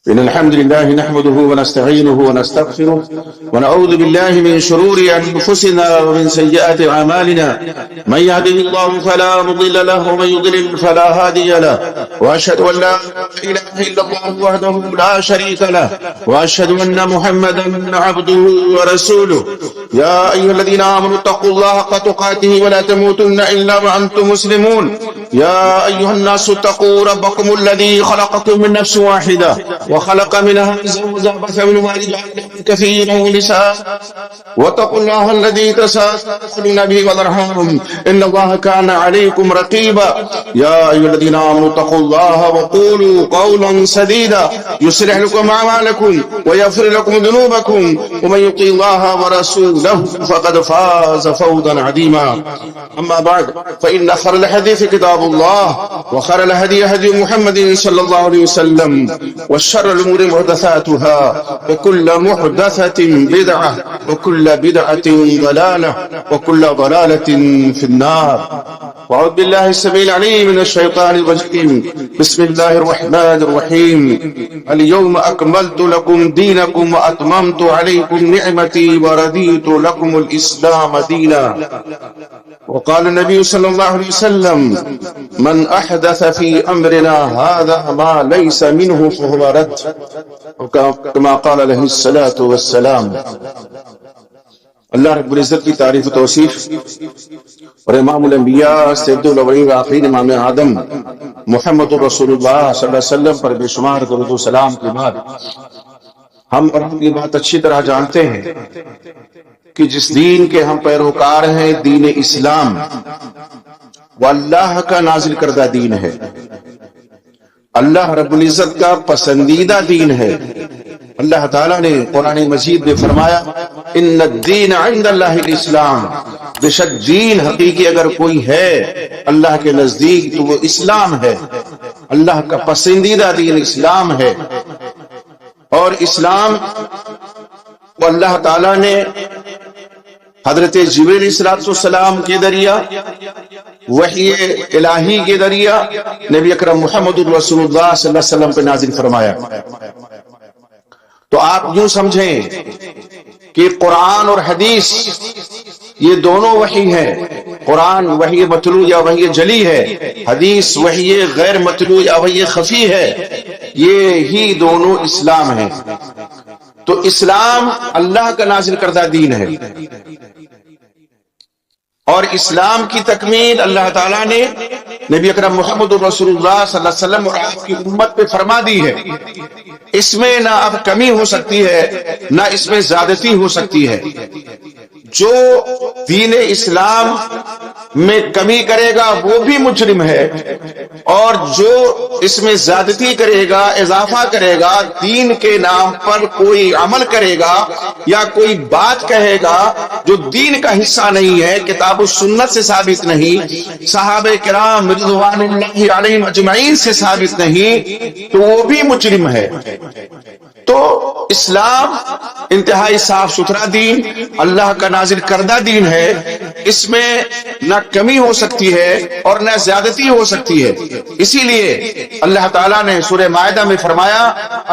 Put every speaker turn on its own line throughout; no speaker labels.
إن الحمد لله نحمده ونستعينه ونستغفره ونعوذ بالله من شرور أنفسنا ومن سيئات أعمالنا من يهده الله فلا مضل له ومن يضلل فلا هادي له وأشهد أن لا إله إلا الله وحده لا شريك له وأشهد أن محمدا عبده ورسوله يا أيها الذين آمنوا اتقوا الله حق تقاته ولا تموتن إلا وأنتم مسلمون يا أيها الناس اتقوا ربكم الذي خلقكم من نفس واحدة وخلق منها زوجها وبث منهما رجالا كثيرا ونساء واتقوا الله الذي تساءلون به والأرحام إن الله كان عليكم رقيبا يا أيها الذين آمنوا اتقوا الله وقولوا قولا سديدا يصلح لكم أعمالكم ويغفر لكم ذنوبكم ومن يطع الله ورسوله فقد فاز فوزا عظيما أما بعد فإن خير الحديث كتاب الله وخير الهدي هدي محمد صلى الله عليه وسلم وشر الأمور محدثاتها وكل محدثة بدعة وكل بدعة ضلالة وكل ضلالة في النار وأعوذ بالله السميع العليم من الشيطان الرجيم بسم الله الرحمن الرحيم اليوم أكملت لكم دينكم وأتممت عليكم نعمتي ورضيت لكم الإسلام دينا وقال النبي صلى الله عليه وسلم من أحدث في أمرنا هذا ما ليس منه فهو رد كما قال عليه الصلاة والسلام. اللہ رب العزت کی تعریف و توصیف اور امام الانبیاء سید الاولین والآخرین امام آدم محمد رسول اللہ صلی اللہ علیہ وسلم پر بے شمار درود و سلام کے بعد ہم اور ہم یہ بات اچھی طرح جانتے ہیں کہ جس دین کے ہم پیروکار ہیں دین اسلام وہ اللہ کا نازل کردہ دین ہے، اللہ رب العزت کا پسندیدہ دین ہے. اللہ تعالیٰ نے قرآن مجید میں فرمایا ان الدین عند اللہ الاسلام، بے شک دین حقیقی اگر کوئی ہے اللہ کے نزدیک تو وہ اسلام ہے. اللہ کا پسندیدہ دین اسلام ہے، اور اسلام کو اللہ تعالیٰ نے حضرت جبریل علیہ السلام کے ذریعہ وحی الہی کے ذریعہ نبی اکرم محمد رسول اللہ صلی اللہ علیہ وسلم پہ نازل فرمایا. تو آپ یوں سمجھیں کہ قرآن اور حدیث یہ دونوں وحی ہیں. قرآن وحی مطلوع یا وحی جلی ہے، حدیث وحی غیر مطلوع یا وحی خفی ہے. یہ ہی دونوں اسلام ہیں. تو اسلام اللہ کا نازل کردہ دین ہے، اور اسلام کی تکمیل اللہ تعالیٰ نے نبی اکرم محمد رسول اللہ صلی اللہ علیہ وسلم اور آپ کی امت پہ فرما دی ہے. اس میں نہ اب کمی ہو سکتی ہے نہ اس میں زیادتی ہو سکتی ہے. جو دین اسلام میں کمی کرے گا وہ بھی مجرم ہے، اور جو اس میں زیادتی کرے گا، اضافہ کرے گا، دین کے نام پر کوئی عمل کرے گا یا کوئی بات کہے گا جو دین کا حصہ نہیں ہے، کتاب و سنت سے ثابت نہیں، صحابہ کرام رضوان اللہ علیہم اجمعین سے ثابت نہیں، تو وہ بھی مجرم ہے. تو اسلام انتہائی صاف ستھرا دین، اللہ کا نازل کردہ دین ہے. اس میں نہ کمی ہو سکتی ہے اور نہ زیادتی ہو سکتی ہے. اسی لیے اللہ تعالیٰ نے سورہ مائدہ میں فرمایا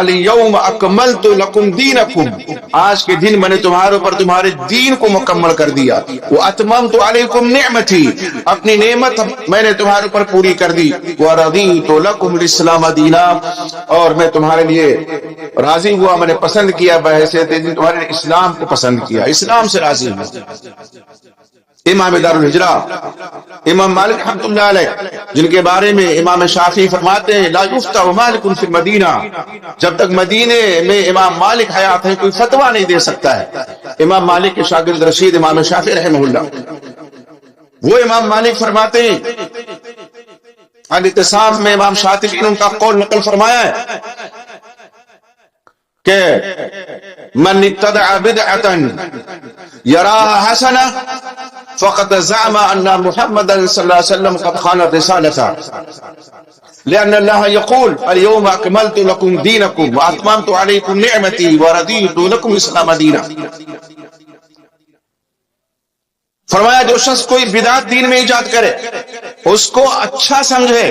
الیوم اکملت لکم دینکم، آج کے دن میں نے تمہارے اوپر تمہارے دین کو مکمل کر دیا. واتممت علیکم نعمتی، اپنی نعمت میں نے تمہارے اوپر پوری کر دی. ورضیت لکم الاسلام دینا، اور میں تمہارے لیے راضی ہوا، میں نے پسند کیا بحیثیت تمہارے اسلام کو پسند کیا، اسلام سے راضی ہوا. امام دار الہجرہ امام مالک رحمۃ اللہ علیہ، جن کے بارے میں امام شافعی فرماتے ہیں لا یفتح مالک فی المدینہ، جب تک مدینے میں امام مالک حیات ہیں کوئی فتویٰ نہیں دے سکتا ہے. امام مالک کے شاگرد رشید امام شافعی رحمہ اللہ، وہ امام مالک فرماتے ہیں الاعتصام میں امام شاطبی نے ان کا قول نقل فرمایا ہے کہ من ابتدع بدعة يراها حسنة فقد زعم ان محمد صلی اللہ علیہ وسلم قد خان رسالته، لأن الله يقول اليوم اكملت لكم دينكم واتممت عليكم نعمتي ورضيت لكم الاسلام دينا. فرمایا جو شخص کوئی بدعت دین میں ایجاد کرے اس کو اچھا سمجھے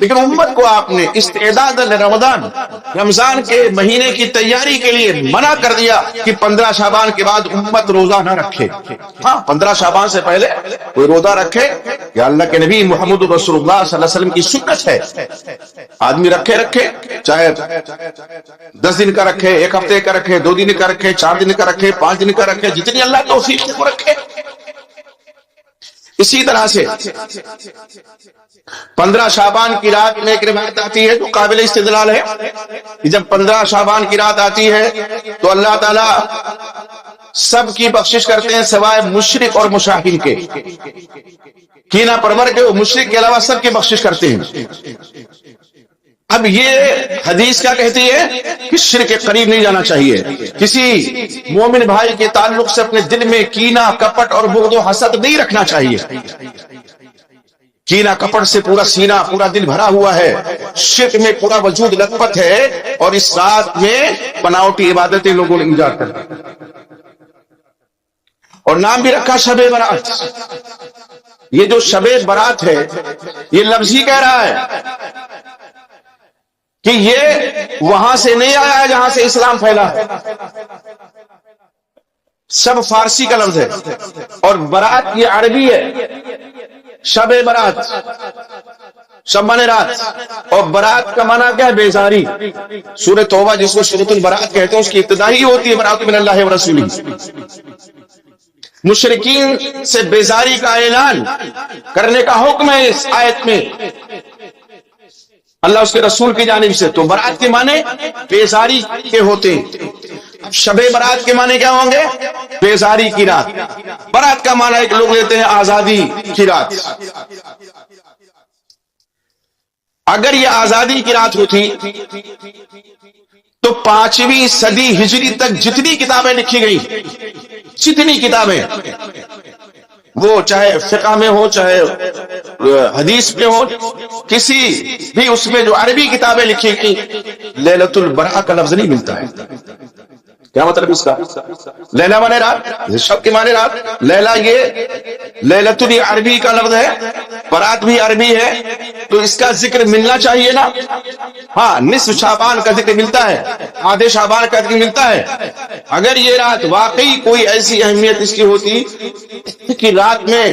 لیکن امت کو آپ نے استعداد رمضان، رمضان کے مہینے کی تیاری کے لیے منع کر دیا کہ 15 شعبان کے بعد امت روزہ نہ رکھے۔ ہاں 15 شعبان سے پہلے کوئی روزہ رکھے، یا اللہ کے نبی محمد رسول اللہ صلی اللہ علیہ وسلم کی سنت ہے، آدمی رکھے چاہے 10 دن کا رکھے، 1 ہفتے کا رکھے، 2 دن کا رکھے، 4 دن کا رکھے، 5 دن کا رکھے، جتنی اللہ توفیق کو رکھے۔ اسی طرح سے 15 شعبان کی رات میں ایک روایت آتی ہے جو قابل استدلال ہے کہ جب 15 شعبان کی رات آتی ہے تو اللہ تعالیٰ سب کی بخشش کرتے ہیں سوائے مشرک اور مشاہین کے، کینہ پرور کے، مشرک کے علاوہ سب کی بخشش کرتے ہیں۔ اب یہ حدیث کیا کہتی ہے کہ شرک کے قریب نہیں جانا چاہیے، کسی مومن بھائی کے تعلق سے اپنے دل میں کینہ، کپٹ اور بغض و حسد نہیں رکھنا چاہیے۔ کینہ کپٹ سے پورا سینہ، پورا دل بھرا ہوا ہے، شرک میں پورا وجود لت پت ہے، اور اس رات میں بناوٹی عبادتیں لوگوں نے ایجاد کر دی، اور نام بھی رکھا شب برات۔ یہ جو شب برات ہے یہ لفظ ہی کہہ رہا ہے کہ یہ وہاں سے نہیں آیا ہے جہاں سے اسلام پھیلا ہے، سب فارسی کا لفظ ہے، اور برات یہ عربی ہے۔ شب برات، شب مانے رات، اور برات کا معنی کیا ہے؟ بیزاری۔ سورہ توبہ جس کو سورۃ البرات کہتے ہیں اس کی ابتدا ہی ہوتی ہے برات من اللہ و رسولہ۔ مشرکین سے بیزاری کا اعلان کرنے کا حکم ہے اس آیت میں اللہ اس کے رسول کی جانب سے۔ تو برات کے معنی بیزاری کے ہوتے ہیں۔ شب برات کے معنی کیا ہوں گے؟ بیزاری کی رات۔ برات کا معنی ایک لوگ لیتے ہیں آزادی کی رات۔ اگر یہ آزادی کی رات ہوتی تو 5ویں صدی ہجری تک جتنی کتابیں لکھی گئی، جتنی کتابیں، وہ چاہے فقہ میں ہو، چاہے حدیث میں ہو، کسی بھی اس میں جو عربی کتابیں لکھی گئی، لیلۃ البراء کا لفظ نہیں ملتا ہے۔ کیا مطلب اس کا؟ لیلہ مانے رات، شب کے مانے رات، لیلہ یہ لیلۃ عربی کا لفظ ہے، برات بھی عربی ہے، تو اس کا ذکر ملنا چاہیے نا۔ ہاں نصف شعبان کا ذکر ملتا ہے، آدھے شعبان کا ذکر ملتا ہے۔ اگر یہ رات واقعی کوئی ایسی اہمیت اس کی ہوتی کہ رات میں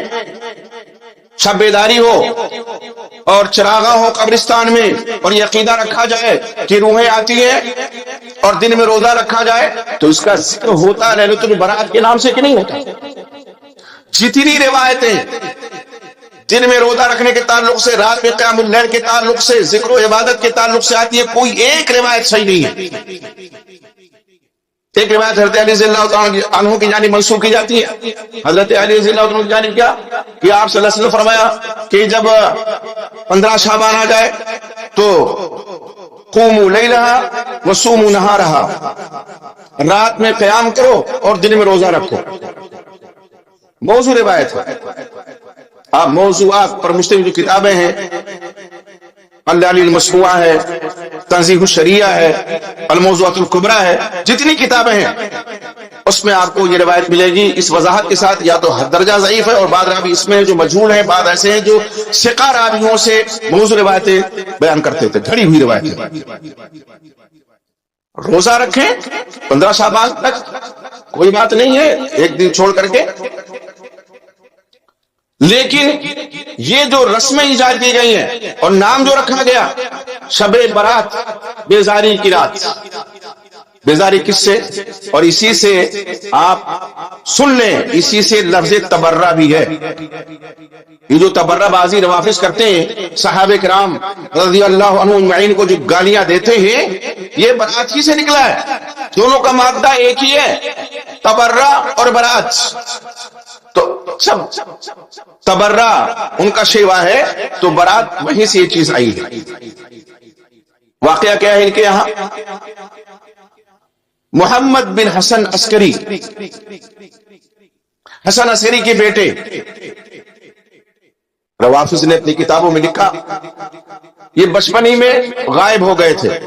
شب بیداری ہو اور چراغاں ہو قبرستان میں، اور یہ عقیدہ رکھا جائے کہ روحیں آتی ہیں، اور دن میں روزہ رکھا جائے، تو اس کا ذکر ہوتا لیلۃ البراءت کے نام سے کہ نہیں ہوتا؟ جتنی روایتیں دن میں روزہ رکھنے کے تعلق سے، رات میں قیام اللیل کے تعلق سے، ذکر و عبادت کے تعلق سے آتی ہے، کوئی ایک روایت صحیح نہیں ہے۔ ایک روایت حضرت علی رضی اللہ عنہ کی جانب منسوخ کی جاتی ہے۔ حضرت علی رضی اللہ عنہ کی جانب کیا کہ آپ صلی اللہ علیہ وسلم فرمایا کہ جب 15 شعبان آ جائے تو قوموا لیلہا وصوموا نہارہا، رات میں قیام کرو اور دن میں روزہ رکھو۔ موضوع روایت ہے۔ آپ موضوعات پر مسلم جو کتابیں ہیں، العلی المسموعہ ہے، تنزیہ الشریعہ ہے، الموضوعات الکبریٰ ہے، جتنی کتابیں ہیں اس میں آپ کو یہ روایت ملے گی اس وضاحت کے ساتھ، یا تو حد درجہ ضعیف ہے، اور بعض راوی اس میں جو مجہول ہیں، بعض ایسے ہیں جو ثقہ راویوں سے موضوع روایتیں بیان کرتے تھے، گھڑی ہوئی روایتیں۔ روزہ رکھیں 15 شعبان تک، کوئی بات نہیں ہے، ایک دن چھوڑ کر کے، لیکن یہ جو رسمیں ایجاد کی گئی ہیں اور نام جو رکھا گیا شب برات، بیزاری کی رات، بیزاری کس سے؟ اور اسی سے آپ سن لیں، اسی سے لفظ تبرہ بھی ہے۔ یہ جو تبرہ بازی روافظ کرتے ہیں، صحابہ کرام رضی اللہ عنہم اجمعین کو جو گالیاں دیتے ہیں، یہ برات ہی سے نکلا ہے۔ دونوں کا مادہ ایک ہی ہے، تبرہ اور برات۔ تو سب تبرہ ان کا شیوا ہے، تو برات وہیں سے یہ چیز آئی ہے۔ واقعہ کیا ہے ان کے یہاں؟ محمد بن حسن عسکری، حسن عسکری کے بیٹے، روافظ نے اپنی کتابوں میں لکھا یہ بچپن ہی میں غائب ہو گئے تھے،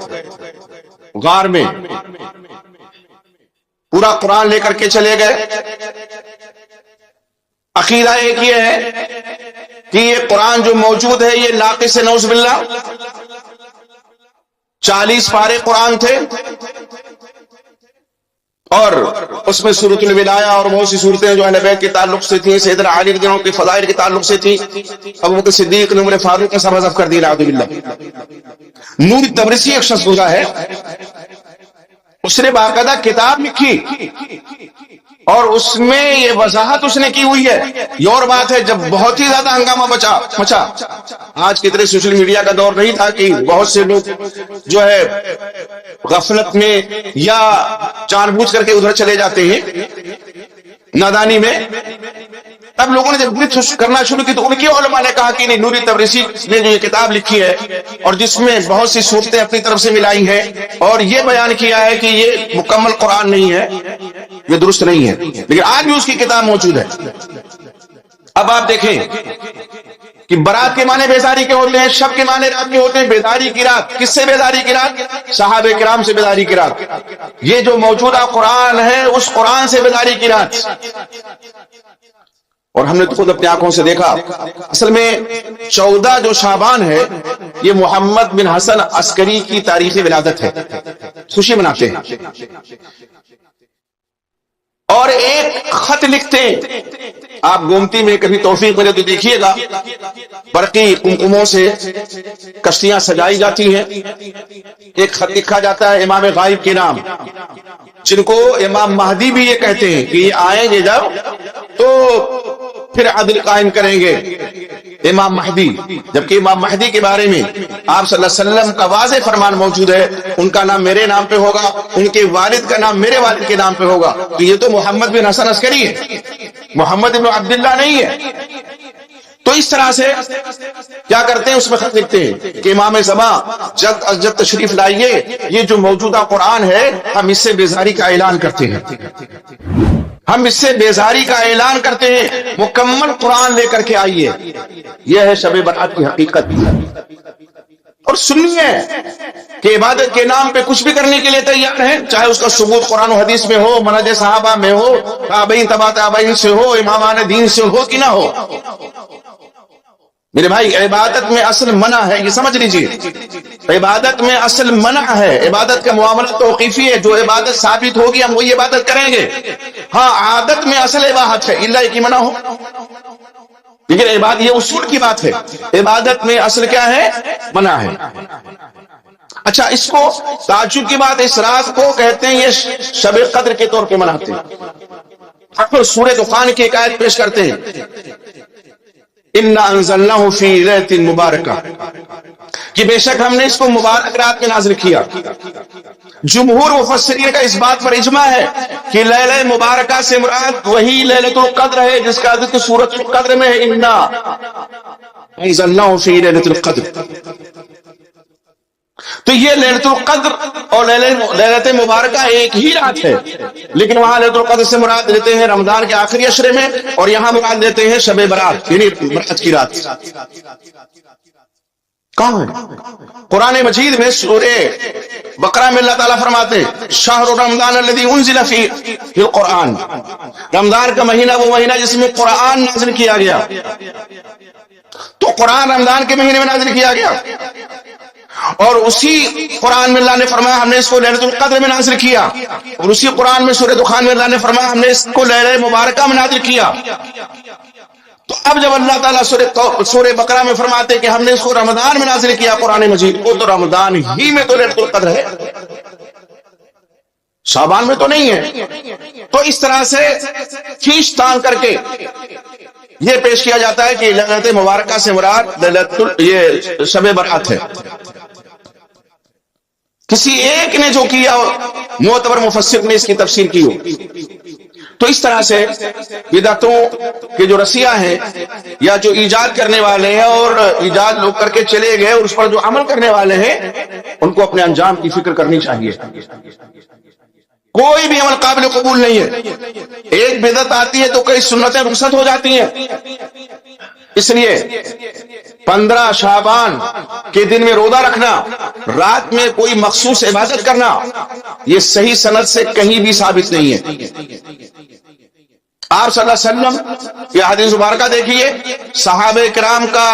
غار میں پورا قرآن لے کر کے چلے گئے۔ عقیدہ ایک یہ ہے کہ یہ قرآن جو موجود ہے یہ ناقص نعوذ باللہ 40 پارے قرآن تھے اور اس میں سورۃ الولایہ اور بہت سی صورتیں جو اہل بیت کے تعلق سے تھیں، سیدنا علی رضی اللہ عنہ کے فضائل کے تعلق سے تھیں، ابوبکر صدیق نے عمر فاروق نے سب حذف کر دیا نعوذ باللہ۔ نور تبرسی ایک شخص گزرا ہے، اس نے باقاعدہ کتاب لکھی اور اس میں یہ وضاحت اس نے کی ہوئی ہے۔ یہ اور بات ہے جب بہت ہی زیادہ ہنگامہ مچا، آج کی طرح سوشل میڈیا کا دور نہیں تھا کہ بہت سے لوگ جو ہے غفلت میں یا جان بوجھ کر کے ادھر چلے جاتے ہیں نادانی میں، تب لوگوں نے جب گفت کرنا شروع کی تو ان کے علماء نے کہا کہ نہیں، نوری تبریسی نے جو یہ کتاب لکھی ہے اور جس میں بہت سی صورتیں اپنی طرف سے ملائی ہیں اور یہ بیان کیا ہے کہ یہ مکمل قرآن نہیں ہے، یہ درست نہیں ہے، لیکن آج بھی اس کی کتاب موجود ہے۔ اب آپ دیکھیں کہ برات کے معنی بیداری کے ہوتے ہیں، شب کے معنی رات کے ہوتے ہیں، بیداری کی رات، کس سے بیداری کی رات؟ صحابہ کرام سے بیداری کی رات۔ یہ جو موجودہ قرآن ہے اس قرآن سے بیداری کی رات، اور ہم نے تو خود اپنی آنکھوں سے دیکھا۔ اصل میں 14 جو شعبان ہے یہ محمد بن حسن عسکری کی تاریخ ولادت ہے، خوشی مناتے ہیں اور ایک خط لکھتے ہیں۔ آپ گومتی میں کبھی توفیق ملے تو دیکھیے گا، برقی کمکموں سے کشتیاں سجائی جاتی ہیں، ایک خط لکھا جاتا ہے امام غائب کے نام، جن کو امام مہدی بھی یہ کہتے ہیں کہ یہ آئیں گے جب تو پھر عدل قائم کریں گے، امام مہدی۔ جبکہ امام مہدی کے بارے میں آپ صلی اللہ علیہ وسلم کا واضح فرمان موجود ہے، ان کا نام میرے نام پہ ہوگا، ان کے والد کا نام میرے والد کے نام پہ ہوگا۔ تو یہ تو محمد بن حسن عسکری ہے، محمد بن عبداللہ نہیں ہے۔ تو اس طرح سے کیا کرتے ہیں، اس میں خط لکھتے ہیں کہ امام زمان جلد از جلد تشریف لائیے، یہ جو موجودہ قرآن ہے ہم اس سے بیزاری کا اعلان کرتے ہیں، ہم اس سے بیزاری کا اعلان کرتے ہیں، مکمل قرآن لے کر کے آئیے۔ یہ ہے شب برات کی حقیقت۔ اور سنیے کہ عبادت کے نام پہ کچھ بھی کرنے کے لیے تیار ہیں، چاہے اس کا ثبوت قرآن و حدیث میں ہو، منہج صحابہ میں ہو، تابعین تبع تابعین سے ہو، امامان دین سے ہو کہ نہ ہو۔ میرے بھائی عبادت میں اصل منع ہے، یہ سمجھ لیجیے، عبادت میں اصل منع ہے۔ عبادت کا معاملہ توقیفی ہے، جو عبادت ثابت ہوگی ہم وہی عبادت کریں گے۔ ہاں عادت میں اصل عبادت ہے، اللہ کی منع ہو، لیکن عبادت یہ اصول کی بات ہے، عبادت میں اصل کیا ہے؟ منع ہے۔ اچھا، اس کو تعجب کی بات، اس رات کو کہتے ہیں یہ شب قدر کے طور پہ مناتے ہیں۔ سورہ دخان کی ایک آیت پیش کرتے ہیں، اِنَّا أَنزَلْنَاهُ فِي لَيْلَةٍ مُبَارَكَةٍ، کہ بے شک ہم نے اس کو مبارک رات میں نازل کیا۔ جمہور مفسرین کا اس بات پر اجماع ہے کہ لیلہ مبارکہ سے مراد وہی لیلۃ القدر ہے جس کا ذکر سورۃ القدر میں ہے، اِنَّا أَنزَلْنَاهُ فِي لَيْلَةِ الْقَدْرِ۔ تو یہ لیلۃ القدر اور لیلۃ مبارکہ ایک ہی رات ہے، لیکن وہاں لیلۃ القدر سے مراد لیتے ہیں رمضان کے آخری عشرے میں، اور یہاں مراد لیتے ہیں شب برات، یعنی برات کی رات۔ کہاں ہے قرآن مجید میں؟ سورہ بقرہ میں اللہ تعالیٰ فرماتے ہیں شہر رمضان الذی انزل فیہ القرآن، رمضان کا مہینہ وہ مہینہ جس میں قرآن نازل کیا گیا۔ تو قرآن رمضان کے مہینے میں نازل کیا گیا، اور اسی قرآن میں اللہ نے فرمایا ہم نے اس کو لیلۃ القدر میں نازل کیا، اور اسی قرآن میں سورہ دخان میں اللہ نے فرمایا ہم نے اس کو لیلہ مبارکہ میں نازل کیا۔ تو اب جب اللہ تعالیٰ سورہ بقرہ میں فرماتے کہ ہم نے اس کو رمضان میں نازل کیا قرآن مجید کو، تو رمضان ہی میں تو لیلۃ القدر ہے، شعبان میں تو نہیں ہے۔ تو اس طرح سے کھینچ تان کر کے یہ پیش کیا جاتا ہے کہ لیلۃ مبارکہ سے مراد یہ شب برات ہے۔ کسی ایک نے جو کیا، معتبر مفسر نے اس کی تفسیر کی ہو۔ تو اس طرح سے بدعتوں کے جو رسیہ ہیں یا جو ایجاد کرنے والے ہیں اور ایجاد لوگ کر کے چلے گئے اور اس پر جو عمل کرنے والے ہیں، ان کو اپنے انجام کی فکر کرنی چاہیے۔ کوئی بھی عمل قابل قبول نہیں ہے، ایک بدعت آتی ہے تو کئی سنتیں رخصت ہو جاتی ہیں۔ اس لیے 15 شعبان کے دن میں روزہ رکھنا، رات میں کوئی مخصوص عبادت کرنا، یہ صحیح سند سے کہیں بھی ثابت نہیں ہے۔ آپ صلی اللہ علیہ وسلم یہ حدیث مبارکہ دیکھیے، صحابہ کرام کا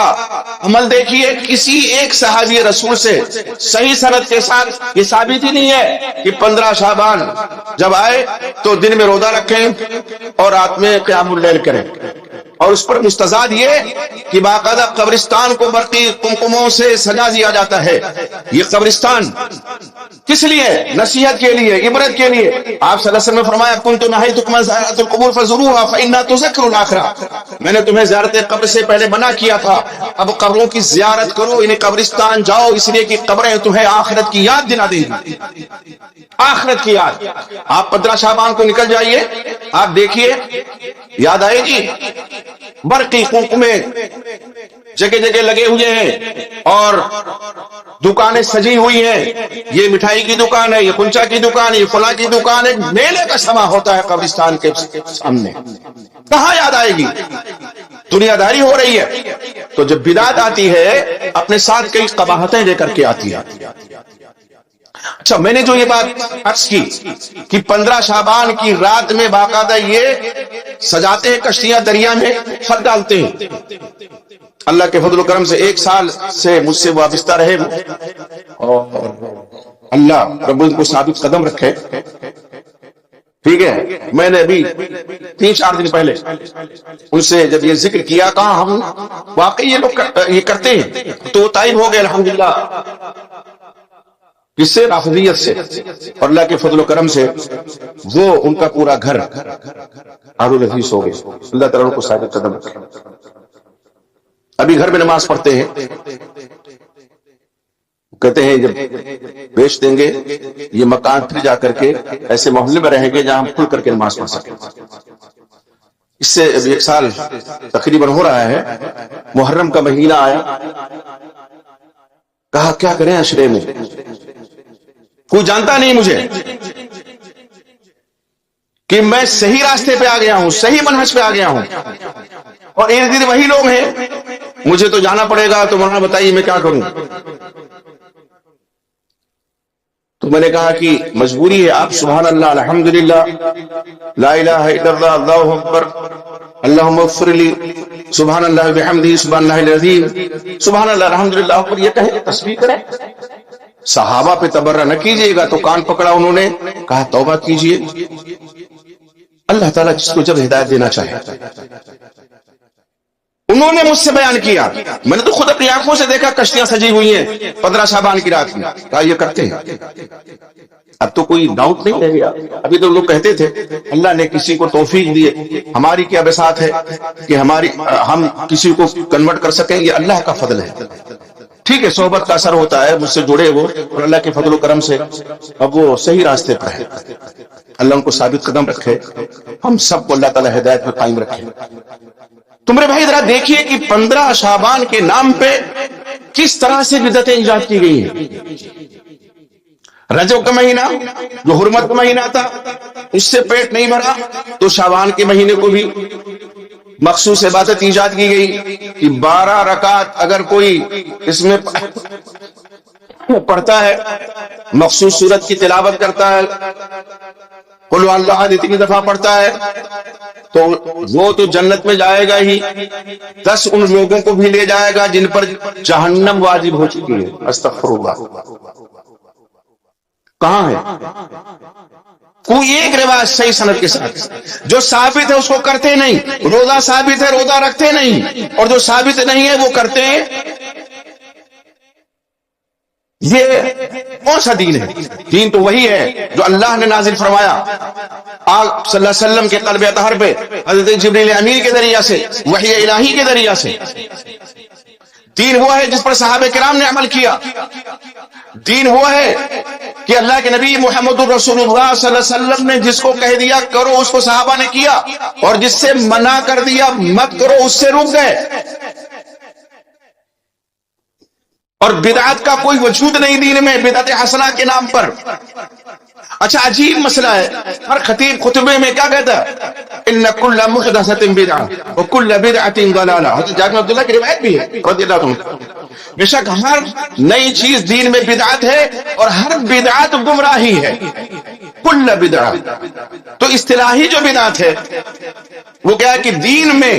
عمل دیکھیے، کسی ایک صحابی رسول سے صحیح سند کے ساتھ یہ ثابت ہی نہیں ہے کہ 15 شعبان جب آئے تو دن میں روزہ رکھیں اور رات میں قیام اللیل کریں، اور اس پر مستزاد یہ کہ باقاعدہ قبرستان کو برقی کمکموں سے سجا دیا جاتا ہے۔ یہ قبرستان کس لیے؟ نصیحت کے لیے، عبرت کے لیے۔ آپ صلی اللہ علیہ وسلم نے فرمایا کنت نہیتکم عن زیارت القبور فزوروها فانها تذکر الاخرہ، میں نے تمہیں زیارت قبر سے پہلے منع کیا تھا، اب قبروں کی زیارت کرو، انہیں قبرستان جاؤ، اس لیے کہ قبریں تمہیں آخرت کی یاد دلا دیں گی، آخرت کی یاد۔ آپ 15 شعبان کو نکل جائیے، آپ دیکھیے یاد آئے گی، برقی کمکمے جگہ جگہ لگے ہوئے ہیں اور دکانیں سجی ہوئی ہیں، یہ مٹھائی کی دکان ہے، یہ کلچا کی دکان ہے، یہ فلاں کی دکان ہے، میلے کا سما ہوتا ہے قبرستان کے سامنے، کہاں یاد آئے گی؟ دنیا داری ہو رہی ہے۔ تو جب بدعت آتی ہے اپنے ساتھ کئی قباحتیں لے کر کے آتی ہے۔ اچھا، میں نے جو یہ بات عرض کی کہ 15 شعبان کی رات میں باقاعدہ یہ سجاتے ہیں کشتیاں، دریا میں پھل ڈالتے ہیں۔ اللہ کے فضل و کرم سے 1 سال سے مجھ سے وابستہ رہے اور اللہ رب العزت کو ثابت قدم رکھے، ٹھیک ہے۔ میں نے ابھی 3-4 دن پہلے ان سے جب یہ ذکر کیا، کہا ہم واقعی یہ لوگ یہ کرتے ہیں، تو طائب ہو گئے الحمدللہ، کس سے؟ رافضیت سے، اور اللہ کے فضل و کرم سے وہ ان کا پورا گھر آر الحدیث ہو گئے، اللہ تعالیٰ کو ثابت قدم رکھے۔ ابھی گھر میں نماز پڑھتے ہیں، کہتے ہیں جب بیچ دیں گے یہ مکان پھر جا کر کے ایسے محلے میں رہیں گے جہاں ہم کھل کر کے نماز پڑھ سکیں۔ اس سے ابھی 1 سال تقریباً ہو رہا ہے، محرم کا مہینہ آیا، کہا کیا کریں عشرے میں، کوئی جانتا نہیں مجھے کہ میں صحیح راستے پہ آ گیا ہوں، صحیح منہج پہ آ گیا ہوں، اور ارد گرد وہی لوگ ہیں، مجھے تو جانا پڑے گا، تو مولانا بتائیے میں کیا کروں؟ تو میں نے کہا کہ مجبوری ہے، آپ سبحان اللہ، الحمدللہ، لا الہ الا اللہ، اللہ اکبر، اللہم اغفر لی، سبحان اللہ بحمدہ، سبحان اللہ العظیم، سبحان اللہ الحمدللہ اکبر، یہ کہیں، تسبیح کریں۔ صحابہ پہ تبرہ نہ کیجئے گا، تو کان پکڑا انہوں نے، کہا توبہ کیجئے۔ اللہ تعالیٰ جس کو جب ہدایت دینا چاہے، انہوں نے مجھ سے بیان کیا، میں نے تو خود اپنی آنکھوں سے دیکھا کشتیاں سجی ہوئی ہیں 15 شعبان کی رات میں، کہا یہ کرتے ہیں۔ اب تو کوئی ڈاؤٹ نہیں رہ گیا۔ ابھی تو لوگ کہتے تھے اللہ نے کسی کو توفیق دی، ہماری کیا بساط ہے کہ ہم کسی کو کنورٹ کر سکیں، یہ اللہ کا فضل ہے۔ ٹھیک ہے، صحبت کا اثر ہوتا ہے، مجھ سے جڑے وہ، اور اللہ کے فضل و کرم سے اب وہ صحیح راستے پر ہے۔ اللہ ان کو ثابت قدم رکھے، ہم سب کو اللہ تعالی ہدایت میں قائم رکھے۔ تمہارے بھائی ذرا دیکھیے کہ 15 شعبان کے نام پہ کس طرح سے بدعتیں ایجاد کی گئی ہیں۔ رجب کا مہینہ جو حرمت کا مہینہ تھا، اس سے پیٹ نہیں بھرا، تو شعبان کے مہینے کو بھی مخصوص عبادت ایجاد کی گئی کہ 12 رکعت اگر کوئی اس میں پڑھتا ہے، مخصوص سورت کی تلاوت کرتا ہے، قل هو اللہ احد 3 دفعہ پڑھتا ہے، تو وہ تو جنت میں جائے گا ہی، 10 ان لوگوں کو بھی لے جائے گا جن پر جہنم واجب ہو چکی ہے۔ استغفر اللہ، کہاں ہے کوئی ایک روایت صحیح سند کے ساتھ؟ جو ثابت ہے اس کو کرتے نہیں، روزہ ثابت ہے روزہ رکھتے نہیں، اور جو ثابت نہیں ہے وہ کرتے ہیں۔ یہ کون سا دین ہے؟ دین تو وہی ہے جو اللہ نے نازل فرمایا آپ صلی اللہ علیہ وسلم کے قلب اطہر پہ، حضرت جبریل امین کے ذریعہ سے، وحی الہی کے ذریعہ سے۔ دین وہ ہے جس پر صحابہ کرام نے عمل کیا۔ دین وہ ہے کہ اللہ کے نبی محمد الرسول اللہ صلی اللہ علیہ وسلم نے جس کو کہہ دیا کرو اس کو صحابہ نے کیا، اور جس سے منع کر دیا مت کرو اس سے رک گئے۔ اور بدعت کا کوئی وجود نہیں دین میں، بدعت حسنہ کے نام پر۔ اچھا عجیب مسئلہ ہے، ہر خطیب خطبے میں کیا کہتا ہے؟ ان کل محدثۃ بدعہ وکل بدعۃ ضلالہ۔ حضرت جابر بن عبداللہ کی روایت بھی ہے رضی اللہ عنہ، بے شک ہر نئی چیز دین میں بدعت ہے اور ہر بدعت گمراہی ہے۔ کل بدعہ تو اصطلاحی جو بدعت ہے وہ کیا ہے کہ دین میں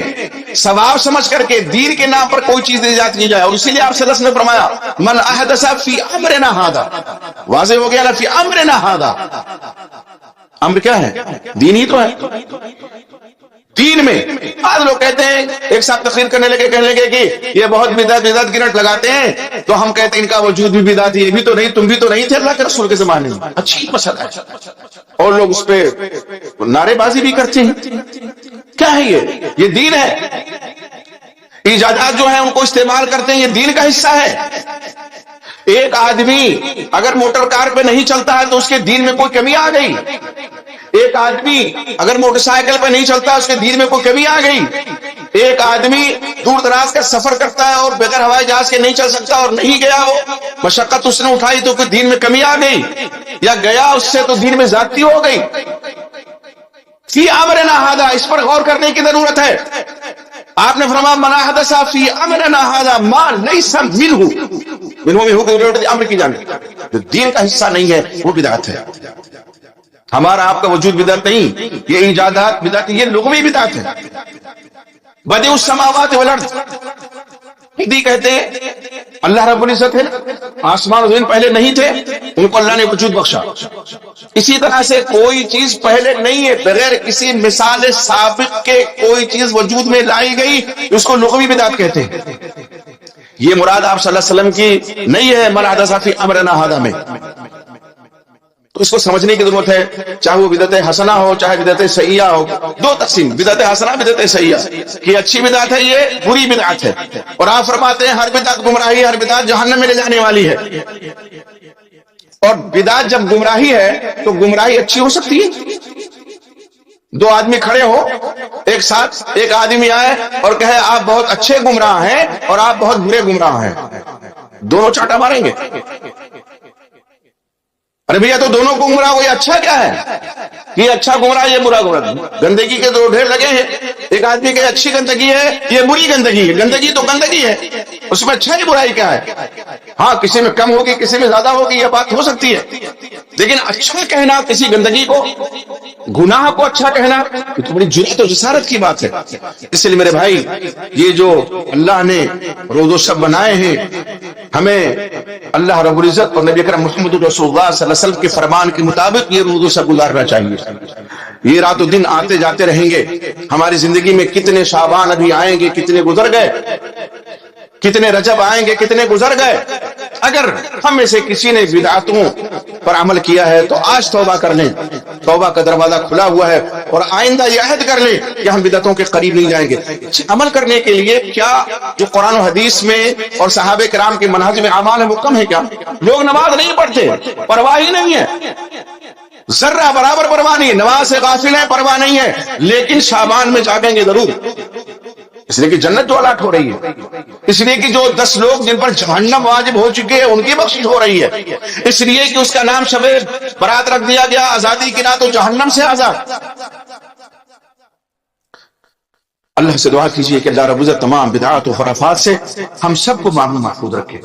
ثواب سمجھ کر کے دین کے نام پر کوئی چیز ایجاد کی جائے. اور اسی لیے آپ صلی اللہ علیہ وسلم نے فرمایا من احدث فی امرنا ھذا، واضح ہو گیا نا، فی امرنا ھذا. امر کیا ہے؟ دین ہی تو ہے. دین میں آج لوگ کہتے ہیں، ایک صاحب تقریر کرنے لگے، کہنے لگے کہ یہ بہت بدعت گرٹ لگاتے ہیں، تو ہم کہتے ہیں ان کا وجود بھی بدعت ہے. یہ بھی تو نہیں، تم بھی تو نہیں تھے اللہ کے رسول کے زمانے میں. اچھی مسئلہ ہے، اور لوگ اس پہ نعرے بازی بھی کرتے ہیں. کیا ہے یہ دین ہے. ایجادات جو ہیں ان کو استعمال کرتے ہیں، یہ دین کا حصہ ہے. ایک آدمی اگر موٹر کار پہ نہیں چلتا ہے تو اس کے دین میں کوئی کمی آ گئی. ایک آدمی اگر موٹر سائیکل پہ نہیں چلتا اس کے دین میں کوئی کمی آ گئی. ایک آدمی دور دراز کا سفر کرتا ہے اور بغیر ہوائی جہاز کے نہیں چل سکتا اور نہیں گیا، وہ مشقت اس نے اٹھائی تو کوئی دین میں کمی آ گئی، یا گیا اس سے تو دین میں زیادتی ہو گئی. فی امرنا ھذا، اس پر غور کرنے کی ضرورت ہے. آپ نے فرمایا من احدث فی امرنا ھذا ما لیس منہ، منہ میں حکم امر کی جانب، جو دین کا حصہ نہیں ہے وہ بدعت ہے. ہمارا آپ کا وجود بدعت نہیں، یہ ایجادات بدعت، یہ لغوی بدعت ہے. بدیع السماوات والارض، ہندی کہتے ہیں اللہ رب العزت ہے، آسمان و زمین پہلے نہیں تھے، ان کو اللہ نے وجود بخشا. اسی طرح سے کوئی چیز پہلے نہیں ہے، بغیر کسی مثال سابق کے کوئی چیز وجود میں لائی گئی، اس کو لغوی بدعت کہتے ہیں. یہ مراد آپ صلی اللہ علیہ وسلم کی نہیں ہے من احدث فی امرنا ھذا میں. تو اس کو سمجھنے کی ضرورت ہے، چاہے وہ بدعت حسنہ ہو چاہے بدعت سیئہ ہو. دو تقسیم، بدعت حسنہ بدعت سیئہ. یہ اچھی بدعت ہے، یہ بری بدعت ہے. اور آپ فرماتے ہیں ہر بدعت گمراہی، ہر بدعت جہنم میں لے جانے والی ہے. اور بدعت جب گمراہی ہے تو گمراہی اچھی ہو سکتی ہے. دو آدمی کھڑے ہو ایک ساتھ، ایک آدمی آئے اور کہے آپ بہت اچھے گمراہ ہیں اور آپ بہت برے گمراہ ہیں، دونوں چاٹا ماریں گے. ارے بھیا تو دونوں کو گمراہ ہو، یہ اچھا کیا ہے؟ یہ اچھا گمراہ، یہ برا گمراہ. گندگی کے دو ڈھیر لگے ہیں، ایک آدمی کہ اچھی گندگی ہے، یہ بری گندگی ہے. گندگی تو گندگی ہے، اس میں اچھائی برائی کیا ہے؟ ہاں کسی میں کم ہوگی کسی میں زیادہ ہوگی، یہ بات ہو سکتی ہے، لیکن اچھا کہنا کسی گندگی کو، گناہ کو اچھا کہنا، یہ تو بڑی جرأت و جسارت کی بات ہے. اس لیے میرے بھائی، یہ جو اللہ نے روز و شب بنائے ہیں، ہمیں اللہ رب العزت اور نبی اکرم محمد رسول اللہ صلی اللہ علیہ وسلم کے فرمان کے مطابق یہ روز و شب گزارنا چاہیے. یہ رات و دن آتے جاتے رہیں گے. ہماری زندگی میں کتنے شعبان ابھی آئیں گے، کتنے گزر گئے، کتنے رجب آئیں گے، کتنے گزر گئے. اگر ہم میں سے کسی نے بدعتوں پر عمل کیا ہے تو آج توبہ کر لیں، توبہ کا دروازہ کھلا ہوا ہے. اور آئندہ یہ عہد کر لیں کہ ہم بدعتوں کے قریب نہیں جائیں گے. عمل کرنے کے لیے کیا جو قرآن و حدیث میں اور صحابہ کرام کے منہج میں اعمال ہے وہ کم ہے کیا؟ لوگ نماز نہیں پڑھتے، پرواہ ہی نہیں ہے، ذرہ برابر پرواہ نہیں ہے، نماز سے غافل ہے، پرواہ نہیں ہے، لیکن شعبان میں جاگیں گے ضرور. اس لیے کہ جنت تو الاٹ ہو رہی ہے، اس لیے کہ جو 10 لوگ جن پر جہنم واجب ہو چکے ہیں ان کی بخشش ہو رہی ہے، اس لیے کہ اس کا نام شب برات رکھ دیا گیا، آزادی کی رات، تو جہنم سے آزاد. اللہ سے دعا کیجئے کہ اللہ رب العزت تمام بدعات و خرافات سے ہم سب کو معمول محفوظ رکھے.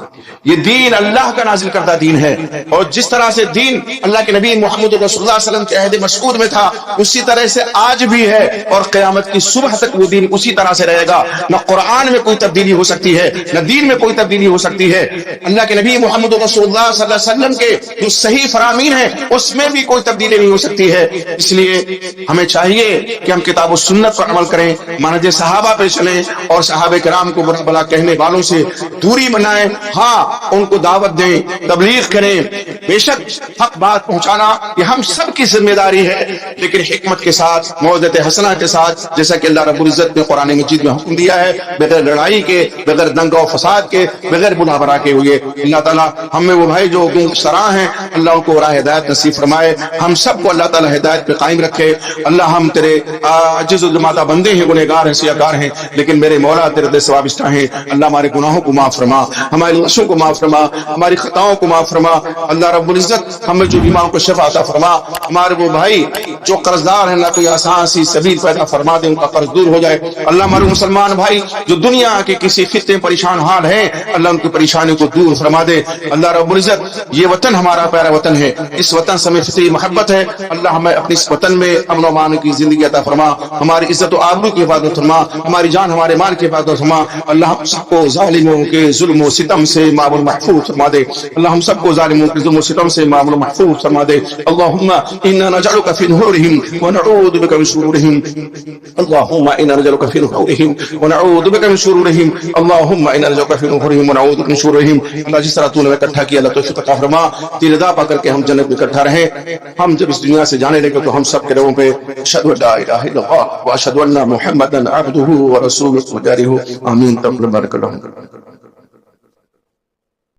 یہ دین اللہ کا نازل کردہ دین ہے، اور جس طرح سے دین اللہ کے نبی محمد رسول اللہ صلی اللہ علیہ وسلم کے عہد مسعود میں تھا اسی طرح سے آج بھی ہے، اور قیامت کی صبح تک وہ دین اسی طرح سے رہے گا. نہ قرآن میں کوئی تبدیلی ہو سکتی ہے، نہ دین میں کوئی تبدیلی ہو سکتی ہے. اللہ کے نبی محمد رسول اللہ صلی اللہ علیہ وسلم کے جو صحیح فرامین ہیں اس میں بھی کوئی تبدیلی نہیں ہو سکتی ہے. اس لیے ہمیں چاہیے کہ ہم کتاب و سنت پر عمل کریں، منہج صحابہ پہ چلیں، اور صحابہ کرام کو برا بلا کہنے والوں سے دوری بنائیں. ہاں ان کو دعوت دیں، تبلیغ کریں. بے شک حق بات پہنچانا یہ ہم سب کی ذمہ داری ہے، لیکن حکمت کے ساتھ، موعظت حسنہ کے ساتھ، جیسا کہ اللہ رب العزت نے قرآن مجید میں حکم دیا ہے، بغیر لڑائی کے، بغیر دنگا و فساد کے، بغیر بلا برا کے ہوئے. اللہ تعالیٰ ہم میں وہ بھائی جو گمراہ ہیں اللہ ان کو راہ ہدایت نصیب فرمائے. ہم سب کو اللہ تعالیٰ ہدایت پہ قائم رکھے. اللہ ہم تیرے عاجز و ذمہ بندے ہیں، گنہگار ہیں، سیاہ کار ہیں، لیکن میرے مولا تیرے دل سے وابستہ ہیں۔ اللہ ہمارے گناہوں کو معاف فرما، ہماری لاشوں کو معاف فرما، ہماری خطاؤں کو معاف فرما۔ اللہ رب العزت ہمیں جو بیماروں کو شفا عطا فرما، ہمارے وہ بھائی جو قرض دار ہیں اللہ کوئی آسان سی سبیل پیدا فرما دے، ان کا قرض دور ہو جائے۔ اللہ ہمارے مسلمان بھائی جو دنیا کے کسی خطے پریشان حال ہیں، اللہ ان کی پریشانی کو دور فرما دے۔ اللہ رب العزت یہ وطن ہمارا پیارا وطن ہے، اس وطن سے ہمیں فطری محبت ہے، اللہ ہمیں اپنے اس وطن میں امن و امان کی زندگی عطا فرما، ہماری عزت و آبرو کی حفاظت فرما، ہماری جان ہمارے مال کی حفاظت فرما۔ اللہ ہم سب کو ظالموں کے ظلم و ستم سے معمول محفوظ فرما دے، اللہ ہم سب کو ظالموں کے ظلم و ستم سے معمول محفوظ فرما دے۔ اللهم انا نجعلك في نحورهم ونعوذ بك من شرورهم، اللهم انا نجعلك في نحورهم ونعوذ بك من شرورهم، اللهم انا نجعلك في نحورهم ونعوذ بك من شرورهم۔ اللہ جس طرح تو نے اکٹھا کیا اللہ توفیق عطا فرما، تیری رضا پا کر کے ہم جنت میں اکٹھا رہیں۔ ہم جب اس دنیا سے جانے لگے تو ہم سب کے لبوں پہ اشہد ان لا الہ الا اللہ واشہد ان محمدا عبدہ ورسولہ جاری ہو، آمین۔ تقبل بارک اللہ۔